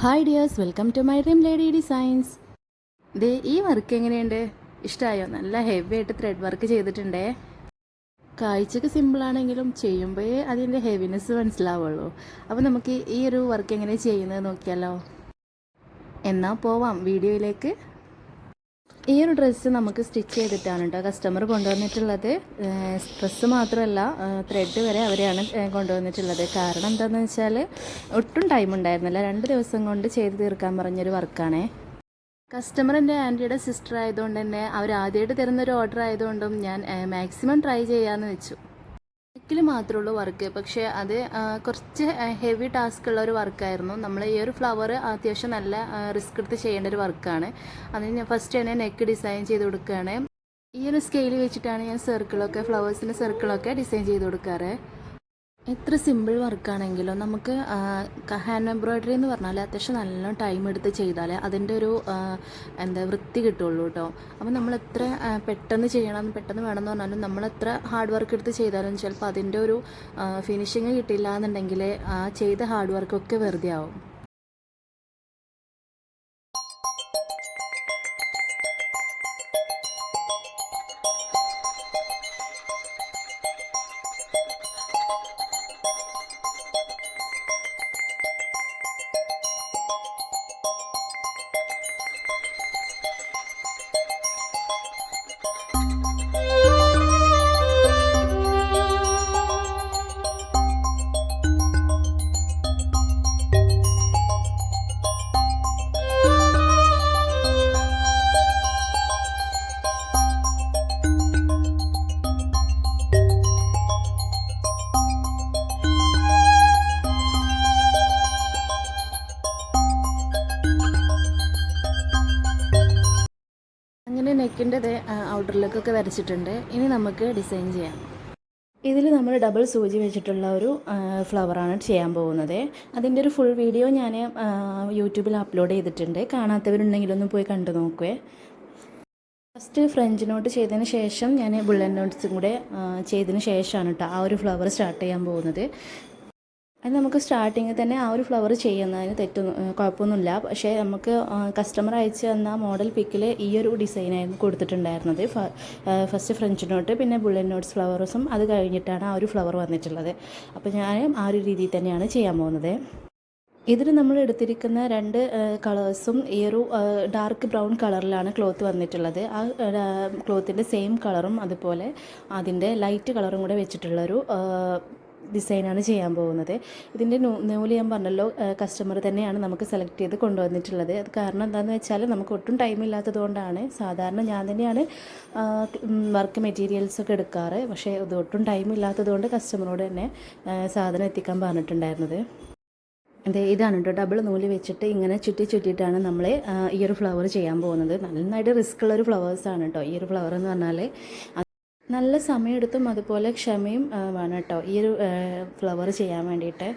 Hi dears, welcome to my dream lady designs. ഈ work എങ്ങനെയുണ്ട്? ഇഷ്ടമായോ? നല്ല ഹെവി ആയിട്ട് ത്രെഡ് വർക്ക് ചെയ്തിട്ടുണ്ടേ. കാഴ്ചക്ക് സിമ്പിളാണെങ്കിലും ചെയ്യുമ്പോഴേ അതിൻ്റെ ഹെവിനെസ് മനസ്സിലാവുള്ളൂ. അപ്പോൾ നമുക്ക് ഈ ഒരു വർക്ക് എങ്ങനെ ചെയ്യുന്നത് നോക്കിയാലോ. എന്നാൽ പോവാം വീഡിയോയിലേക്ക്. ഈ ഒരു ഡ്രസ്സ് നമുക്ക് സ്റ്റിച്ച് ചെയ്തിട്ടാണ് കേട്ടോ കസ്റ്റമർ കൊണ്ടുവന്നിട്ടുള്ളത്. ഡ്രസ്സ് മാത്രമല്ല, ത്രെഡ് വരെ അവരെയാണ് കൊണ്ടുവന്നിട്ടുള്ളത്. കാരണം എന്താണെന്ന് വെച്ചാൽ ഒട്ടും ടൈം ഉണ്ടായിരുന്നില്ല. 2 ദിവസം കൊണ്ട് ചെയ്ത് തീർക്കാൻ പറഞ്ഞൊരു വർക്കാണേ. കസ്റ്റമർ എൻ്റെ ആൻറ്റിയുടെ സിസ്റ്റർ ആയതുകൊണ്ട് തന്നെ അവർ ആദ്യമായിട്ട് തരുന്നൊരു ഓർഡർ ആയതുകൊണ്ടും ഞാൻ മാക്സിമം ട്രൈ ചെയ്യാമെന്ന് വെച്ചു. നെക്കിൽ മാത്രമേ ഉള്ളൂ വർക്ക്, പക്ഷേ അത് കുറച്ച് ഹെവി ടാസ്ക് ഉള്ള ഒരു വർക്കായിരുന്നു. നമ്മൾ ഈ ഒരു ഫ്ലവർ അത്യാവശ്യം നല്ല റിസ്ക് എടുത്ത് ചെയ്യേണ്ട ഒരു വർക്കാണ്. അതിന് ഞാൻ ഫസ്റ്റ് തന്നെ നെക്ക് ഡിസൈൻ ചെയ്ത് കൊടുക്കുകയാണ്. ഈ ഒരു സ്കെയിൽ വെച്ചിട്ടാണ് ഞാൻ ഫ്ലവേഴ്സിൻ്റെ സർക്കിളൊക്കെ ഡിസൈൻ ചെയ്ത് കൊടുക്കാറ്. എത്ര സിമ്പിൾ വർക്കാണെങ്കിലും നമുക്ക് ഹാൻഡ് എംബ്രോയ്ഡറി എന്ന് പറഞ്ഞാൽ അത്യാവശ്യം നല്ല ടൈം എടുത്ത് ചെയ്താൽ അതിൻ്റെ ഒരു വൃത്തി കിട്ടുള്ളൂ കേട്ടോ. അപ്പോൾ നമ്മൾ എത്ര പെട്ടെന്ന് വേണമെന്ന് പറഞ്ഞാലും നമ്മൾ എത്ര ഹാർഡ് വർക്ക് എടുത്ത് ചെയ്താലും ചിലപ്പോൾ അതിൻ്റെ ഒരു ഫിനിഷിങ് കിട്ടില്ല എന്നുണ്ടെങ്കിൽ ആ ചെയ്ത ഹാർഡ് വർക്കൊക്കെ വെറുതെ ആവും. അങ്ങനെ നെക്കിൻ്റെ ഔട്ടറിലേക്കൊക്കെ വരച്ചിട്ടുണ്ട്. ഇനി നമുക്ക് ഡിസൈൻ ചെയ്യാം. ഇതിൽ നമ്മൾ ഡബിൾ സൂചി വെച്ചിട്ടുള്ള ഒരു ഫ്ലവറാണ് ചെയ്യാൻ പോകുന്നത്. അതിൻ്റെ ഒരു ഫുൾ വീഡിയോ ഞാൻ യൂട്യൂബിൽ അപ്ലോഡ് ചെയ്തിട്ടുണ്ട്. കാണാത്തവരുണ്ടെങ്കിലൊന്ന് പോയി കണ്ടു നോക്കുവേ. ഫസ്റ്റ് ഫ്രഞ്ച് നോട്ട് ചെയ്തതിന് ശേഷം ഞാൻ ബുള്ളറ്റ് നോട്ട്സും കൂടെ ചെയ്തതിന് ശേഷമാണ് കേട്ടോ ആ ഒരു ഫ്ലവർ സ്റ്റാർട്ട് ചെയ്യാൻ പോകുന്നത്. അത് നമുക്ക് സ്റ്റാർട്ടിങ്ങിൽ തന്നെ ആ ഒരു ഫ്ലവർ ചെയ്യുന്നതിന് കുഴപ്പമൊന്നുമില്ല. പക്ഷേ നമുക്ക് കസ്റ്റമർ അയച്ചു തന്ന മോഡൽ പിക്കിൽ ഈ ഒരു ഡിസൈനായിരുന്നു കൊടുത്തിട്ടുണ്ടായിരുന്നത്. ഫസ്റ്റ് ഫ്രഞ്ച് നോട്ട്, പിന്നെ ബുള്ളറ്റ് നോട്ട്സ് ഫ്ലവേഴ്സും അത് കഴിഞ്ഞിട്ടാണ് ആ ഒരു ഫ്ലവർ വന്നിട്ടുള്ളത്. അപ്പോൾ ഞാൻ ആ ഒരു രീതിയിൽ തന്നെയാണ് ചെയ്യാൻ പോകുന്നത്. ഇതിൽ നമ്മൾ എടുത്തിരിക്കുന്ന 2 കളേഴ്സും ഈ ഒരു ഡാർക്ക് ബ്രൗൺ കളറിലാണ് ക്ലോത്ത് വന്നിട്ടുള്ളത്. ആ ക്ലോത്തിൻ്റെ സെയിം കളറും അതുപോലെ അതിൻ്റെ ലൈറ്റ് കളറും കൂടെ വെച്ചിട്ടുള്ളൊരു ഡിസൈനാണ് ചെയ്യാൻ പോകുന്നത്. ഇതിൻ്റെ നൂല് ഞാൻ പറഞ്ഞല്ലോ കസ്റ്റമർ തന്നെയാണ് നമുക്ക് സെലക്ട് ചെയ്ത് കൊണ്ടുവന്നിട്ടുള്ളത്. അത് കാരണം എന്താണെന്ന് വെച്ചാൽ നമുക്ക് ഒട്ടും ടൈം ഇല്ലാത്തത് കൊണ്ടാണ്. സാധാരണ ഞാൻ തന്നെയാണ് വർക്ക് മെറ്റീരിയൽസൊക്കെ എടുക്കാറ്. പക്ഷേ ഇത് ഒട്ടും ടൈം ഇല്ലാത്തത് കൊണ്ട് കസ്റ്റമറോട് തന്നെ സാധനം എത്തിക്കാൻ പറഞ്ഞിട്ടുണ്ടായിരുന്നത്. ഇതാണ് കേട്ടോ ഡബിൾ നൂല് വെച്ചിട്ട് ഇങ്ങനെ ചുറ്റിയിട്ടാണ് നമ്മൾ ഈ ഒരു ഫ്ലവർ ചെയ്യാൻ പോകുന്നത്. നന്നായിട്ട് റിസ്ക് ഉള്ളൊരു ഫ്ലവേഴ്സാണ് കേട്ടോ ഈ ഒരു ഫ്ലവർ എന്ന് പറഞ്ഞാൽ. നല്ല സമയമെടുത്തും അതുപോലെ ക്ഷമയും വേണം കേട്ടോ ഈ ഒരു ഫ്ലവർ ചെയ്യാൻ വേണ്ടിയിട്ട്.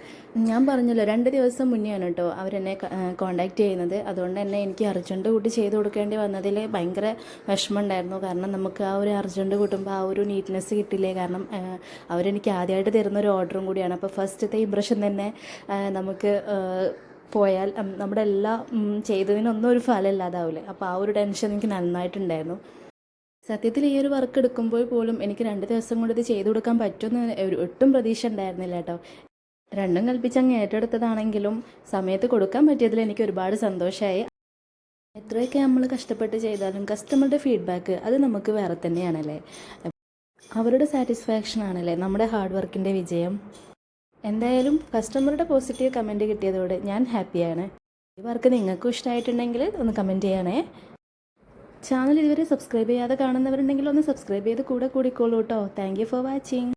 ഞാൻ പറഞ്ഞല്ലോ 2 ദിവസം മുന്നെയാണ് കേട്ടോ അവരെന്നെ കോൺടാക്റ്റ് ചെയ്യുന്നത്. അതുകൊണ്ട് തന്നെ എനിക്ക് അർജൻറ്റ് കൂട്ടി ചെയ്ത് കൊടുക്കേണ്ടി വന്നതിൽ ഭയങ്കര വിഷമമുണ്ടായിരുന്നു. കാരണം നമുക്ക് ആ ഒരു അർജൻറ്റ് കൂട്ടുമ്പോൾ ആ ഒരു നീറ്റ്നെസ് കിട്ടില്ലേ. കാരണം അവരെനിക്ക് ആദ്യമായിട്ട് തരുന്ന ഒരു ഓർഡറും കൂടിയാണ്. അപ്പോൾ ഫസ്റ്റത്തെ ഇംപ്രഷൻ തന്നെ നമുക്ക് പോയാൽ നമ്മുടെ എല്ലാം ചെയ്തതിനൊന്നും ഒരു ഫലം ഇല്ലാതാവില്ലേ. അപ്പോൾ ആ ഒരു ടെൻഷൻ എനിക്ക് നന്നായിട്ടുണ്ടായിരുന്നു. സത്യത്തിൽ ഈ ഒരു വർക്ക് എടുക്കുമ്പോൾ പോലും എനിക്ക് 2 ദിവസം കൊണ്ട് ഇത് ചെയ്തു കൊടുക്കാൻ പറ്റുമെന്ന് ഒട്ടും പ്രതീക്ഷ ഉണ്ടായിരുന്നില്ല കേട്ടോ. രണ്ടും കൽപ്പിച്ചങ്ങ് ഏറ്റെടുത്തതാണെങ്കിലും സമയത്ത് കൊടുക്കാൻ പറ്റിയതിൽ എനിക്ക് ഒരുപാട് സന്തോഷമായി. എത്രയൊക്കെ നമ്മൾ കഷ്ടപ്പെട്ട് ചെയ്താലും കസ്റ്റമറുടെ ഫീഡ്ബാക്ക് അത് നമുക്ക് വേറെ തന്നെയാണല്ലേ. അവരുടെ സാറ്റിസ്ഫാക്ഷൻ ആണല്ലേ നമ്മുടെ ഹാർഡ് വർക്കിൻ്റെ വിജയം. എന്തായാലും കസ്റ്റമറുടെ പോസിറ്റീവ് കമൻറ്റ് കിട്ടിയതോടെ ഞാൻ ഹാപ്പിയാണ്. ഈ വർക്ക് നിങ്ങൾക്കും ഇഷ്ടമായിട്ടുണ്ടെങ്കിൽ ഒന്ന് കമൻറ്റ് ചെയ്യണേ. ചാനൽ ഇതുവരെ സബ്സ്ക്രൈബ് ചെയ്യാതെ കാണുന്നവരുണ്ടെങ്കിൽ ഒന്ന് സബ്സ്ക്രൈബ് ചെയ്ത് കൂടെ കൂടിക്കോളൂ കേട്ടോ. Thank you for watching.